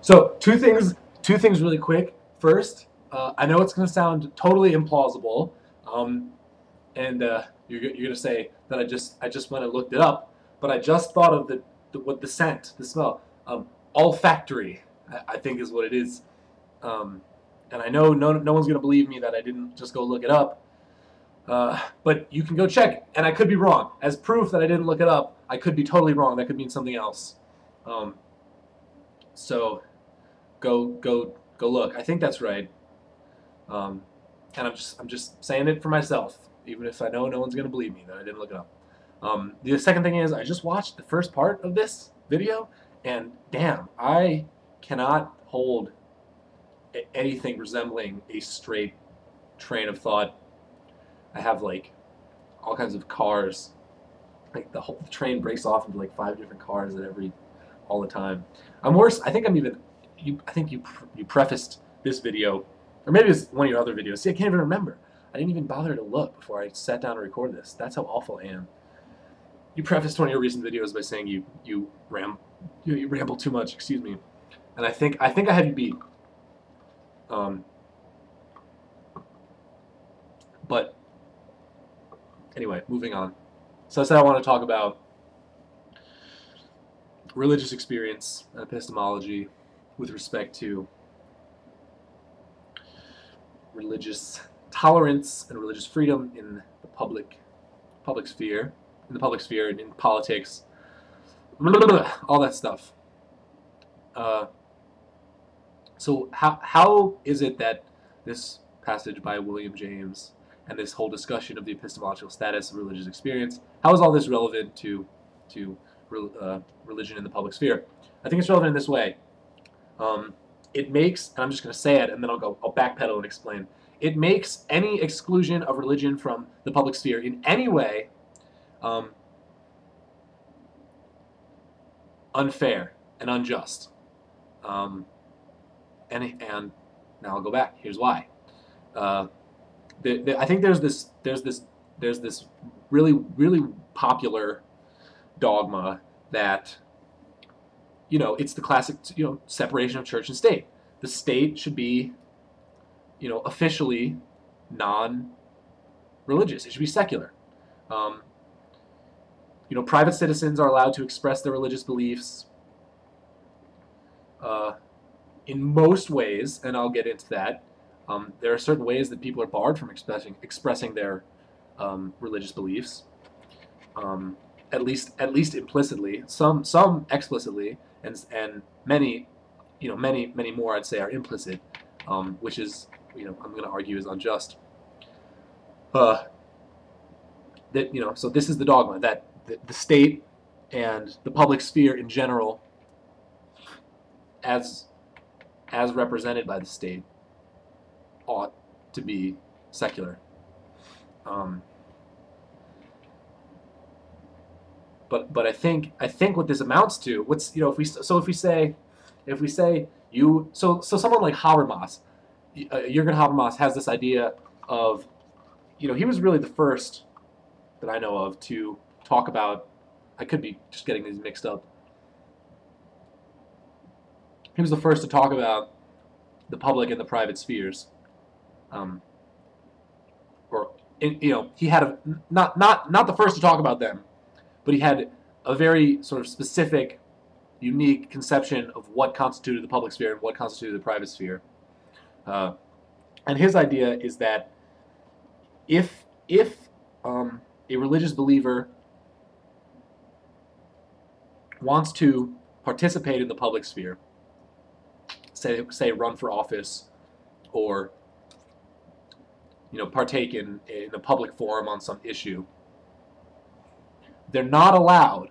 So two things really quick. First, I know it's going to sound totally implausible, and you're going to say that I just went and looked it up, but I just thought of what the scent, the smell, olfactory, I think is what it is. And I know no one's going to believe me that I didn't just go look it up. But you can go check, and I could be wrong. As proof that I didn't look it up, I could be totally wrong. That could mean something else. So go look. I think that's right. And I'm just saying it for myself, even if I know no one's gonna believe me that I didn't look it up. The second thing is I just watched the first part of this video, and damn, I cannot hold anything resembling a straight train of thought. I have like all kinds of cars. Like the train breaks off into like 5 different cars all the time. I'm worse. I think I'm even. I think you prefaced this video, or maybe it's one of your other videos. See, I can't even remember. I didn't even bother to look before I sat down to record this. That's how awful I am. You prefaced one of your recent videos by saying you ramble too much. Excuse me. And I think I have you beat. But anyway, moving on. So I said I want to talk about religious experience and epistemology with respect to religious tolerance and religious freedom in the public sphere, and in politics, all that stuff. So how is it that this passage by William James and this whole discussion of the epistemological status of religious experience, how is all this relevant to religion in the public sphere? I think it's relevant in this way. It makes, and I'm just going to say it, and then I'll backpedal and explain. It makes any exclusion of religion from the public sphere in any way unfair and unjust. And now I'll go back. Here's why. I think there's this really popular dogma that, it's the classic, separation of church and state. The state should be, officially non-religious. It should be secular. Private citizens are allowed to express their religious beliefs in most ways, and I'll get into that. There are certain ways that people are barred from expressing their religious beliefs, at least implicitly. Some explicitly, and many more I'd say are implicit, which is I'm going to argue is unjust. So this is the dogma that the state and the public sphere in general, as represented by the state, ought to be secular. But I think what this amounts to, if we say someone like Habermas, Jürgen Habermas has this idea of, he was really the first that I know of to talk about, I could be just getting these mixed up. He was the first to talk about the public and the private spheres. He had not the first to talk about them, but he had a very sort of specific, unique conception of what constituted the public sphere and what constituted the private sphere. And his idea is that if a religious believer wants to participate in the public sphere, say run for office, or partake in a public forum on some issue, they're not allowed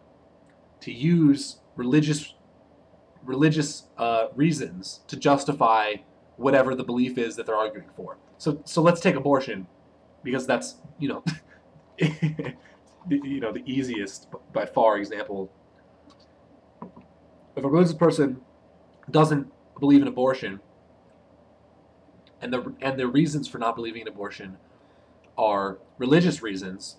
to use religious reasons to justify whatever the belief is that they're arguing for. So let's take abortion, because that's the easiest by far example. If a religious person doesn't believe in abortion, and the reasons for not believing in abortion are religious reasons,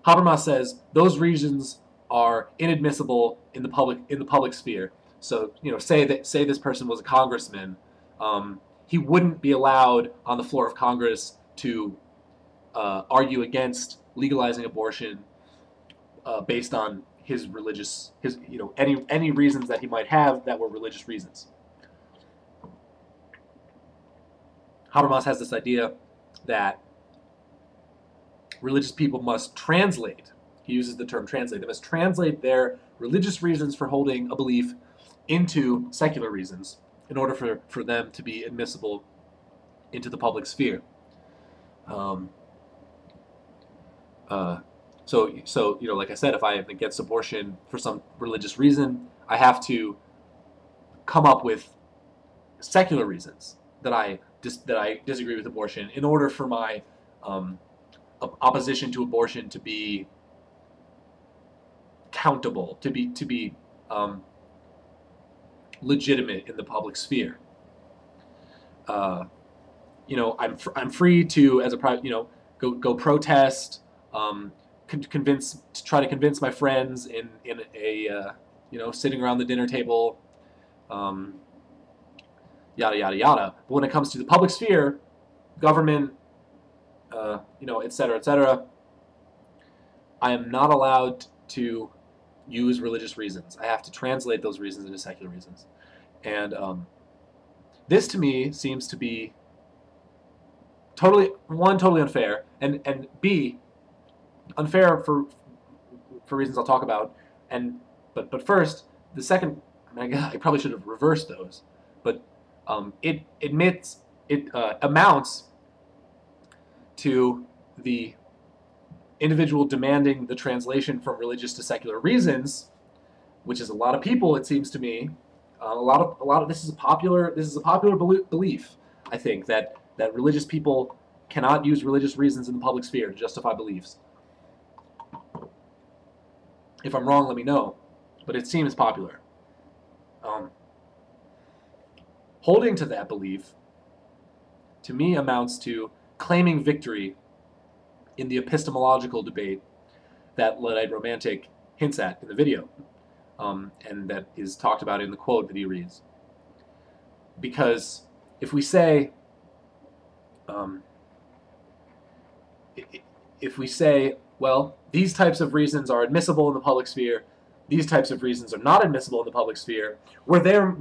Habermas says those reasons are inadmissible in the public sphere. So, say this person was a congressman, he wouldn't be allowed on the floor of Congress to argue against legalizing abortion based on any reasons that he might have that were religious reasons. Habermas has this idea that religious people must translate. He uses the term translate. They must translate their religious reasons for holding a belief into secular reasons in order for them to be admissible into the public sphere. So like I said, if I am against abortion for some religious reason, I have to come up with secular reasons that I disagree with abortion in order for my opposition to abortion to be countable, to be legitimate in the public sphere. I'm free to, as a private, go protest, try to convince my friends in a sitting around the dinner table, yada yada yada. But when it comes to the public sphere, government, et cetera, I am not allowed to use religious reasons. I have to translate those reasons into secular reasons. And this to me seems to be totally unfair, and B, unfair for reasons I'll talk about. But first, the second, I probably should have reversed those, but it amounts to the individual demanding the translation from religious to secular reasons, which is a lot of people, it seems to me. A lot of this is a popular belief, I think, that religious people cannot use religious reasons in the public sphere to justify beliefs. If I'm wrong, let me know, but it seems popular. Holding to that belief, to me, amounts to claiming victory in the epistemological debate that Luddite Romantic hints at in the video, and that is talked about in the quote that he reads. Because if we say, well, these types of reasons are admissible in the public sphere, these types of reasons are not admissible in the public sphere, we're there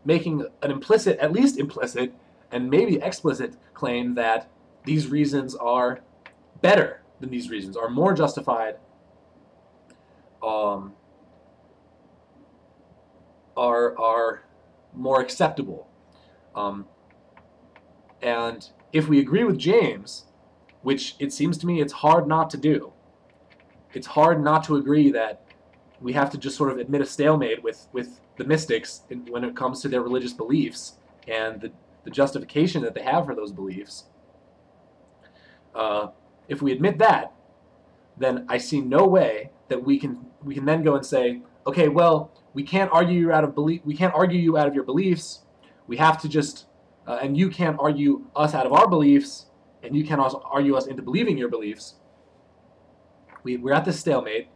making an implicit, at least implicit, and maybe explicit claim that these reasons are better than these reasons, are more justified, are more acceptable. And if we agree with James, which it seems to me it's hard not to do, it's hard not to agree that we have to just sort of admit a stalemate with the mystics when it comes to their religious beliefs and the justification that they have for those beliefs. If we admit that, then I see no way that we can then go and say, okay, well, we can't argue you out of your beliefs. We have to just, and you can't argue us out of our beliefs, and you can't also argue us into believing your beliefs. We're at this stalemate,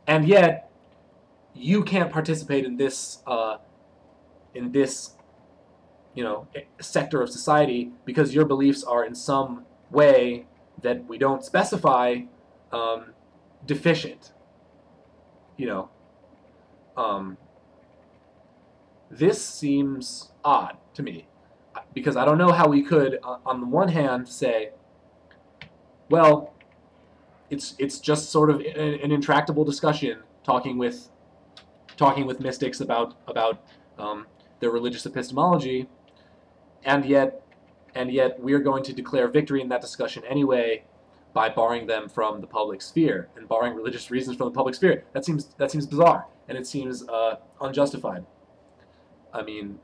and yet you can't participate in this sector of society because your beliefs are in some way that we don't specify deficient. This seems odd to me, because I don't know how we could, on the one hand, say, well, it's just sort of an intractable discussion, talking with mystics about their religious epistemology, and yet we're going to declare victory in that discussion anyway by barring them from the public sphere and barring religious reasons from the public sphere. That seems bizarre, and it seems unjustified. I mean,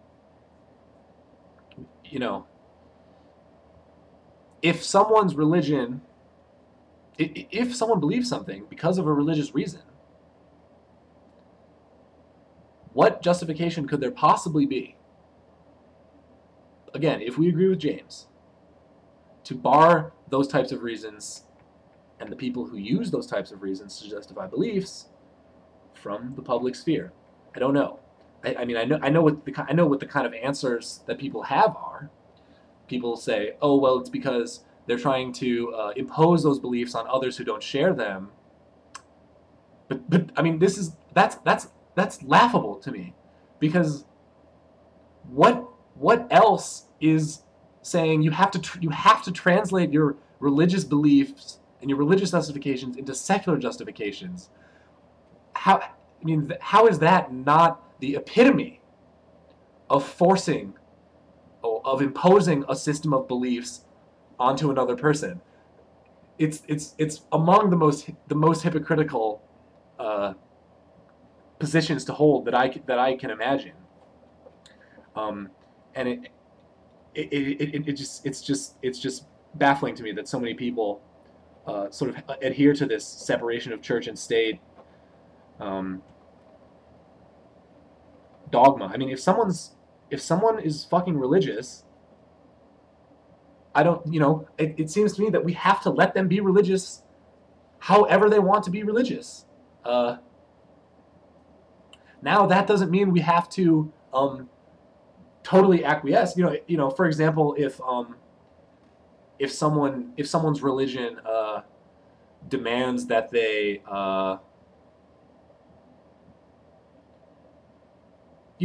if someone's religion, if someone believes something because of a religious reason, what justification could there possibly be, again, if we agree with James, to bar those types of reasons and the people who use those types of reasons to justify beliefs from the public sphere? I don't know. I mean, I know what the kind of answers that people have are. People say, oh, well, it's because they're trying to impose those beliefs on others who don't share them. But I mean, that's laughable to me, because what else is saying you have to translate your religious beliefs and your religious justifications into secular justifications? How, I mean, how is that not the epitome of forcing, of imposing a system of beliefs onto another person? It's among the most hypocritical positions to hold that I can imagine. And it's just baffling to me that so many people sort of adhere to this separation of church and state dogma. I mean, if someone is fucking religious, it seems to me that we have to let them be religious however they want to be religious. Now that doesn't mean we have to totally acquiesce. For example, if someone's religion demands that they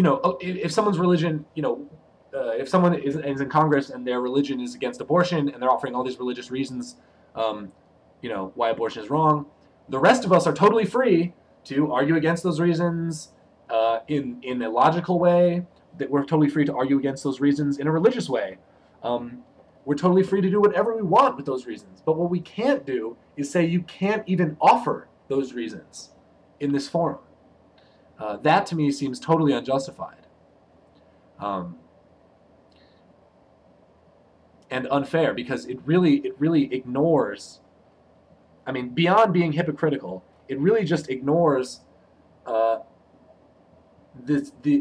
if someone's religion, if someone is in Congress and their religion is against abortion and they're offering all these religious reasons, why abortion is wrong, the rest of us are totally free to argue against those reasons in a logical way. That we're totally free to argue against those reasons in a religious way. We're totally free to do whatever we want with those reasons. But what we can't do is say you can't even offer those reasons in this forum. That to me seems totally unjustified and unfair, because it really ignores, I mean, beyond being hypocritical, it really just ignores the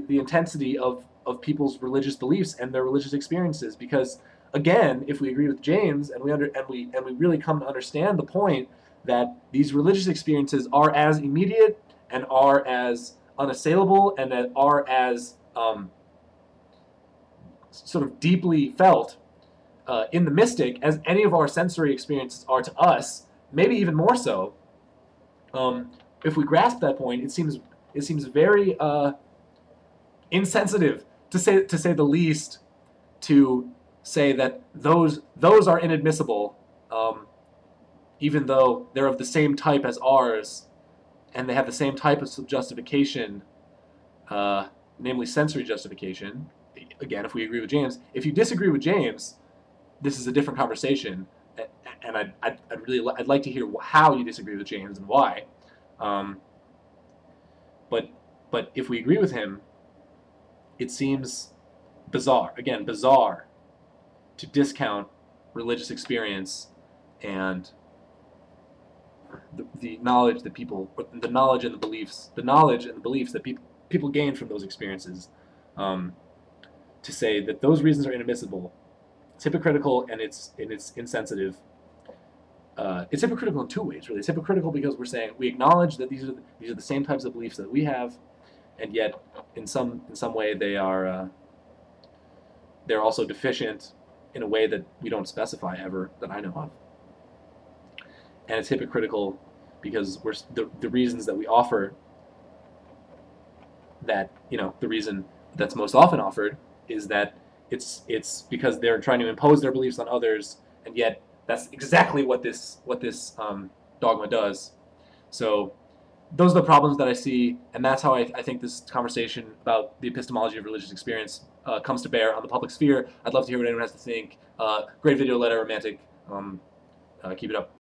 intensity of people's religious beliefs and their religious experiences. Because again, if we agree with James and we really come to understand the point that these religious experiences are as immediate and are as unassailable and that are as sort of deeply felt in the mystic as any of our sensory experiences are to us, maybe even more so. If we grasp that point, it seems very insensitive, to say the least, to say that those are inadmissible, even though they're of the same type as ours, and they have the same type of justification, namely sensory justification. Again, if we agree with James. If you disagree with James, this is a different conversation, and I'd like to hear how you disagree with James and why. But if we agree with him, it seems bizarre to discount religious experience and the knowledge that the knowledge and the beliefs that people gain from those experiences, to say that those reasons are inadmissible. It's hypocritical and it's insensitive. It's hypocritical in two ways, really. It's hypocritical because we're saying we acknowledge that these are the same types of beliefs that we have, and yet in some way they're also deficient in a way that we don't specify ever, that I know of. And it's hypocritical because the reasons that we offer, that the reason that's most often offered is that it's because they're trying to impose their beliefs on others, and yet that's exactly what this dogma does. So those are the problems that I see, and that's how I think this conversation about the epistemology of religious experience comes to bear on the public sphere. I'd love to hear what anyone has to think. Great video letter, romantic. Keep it up.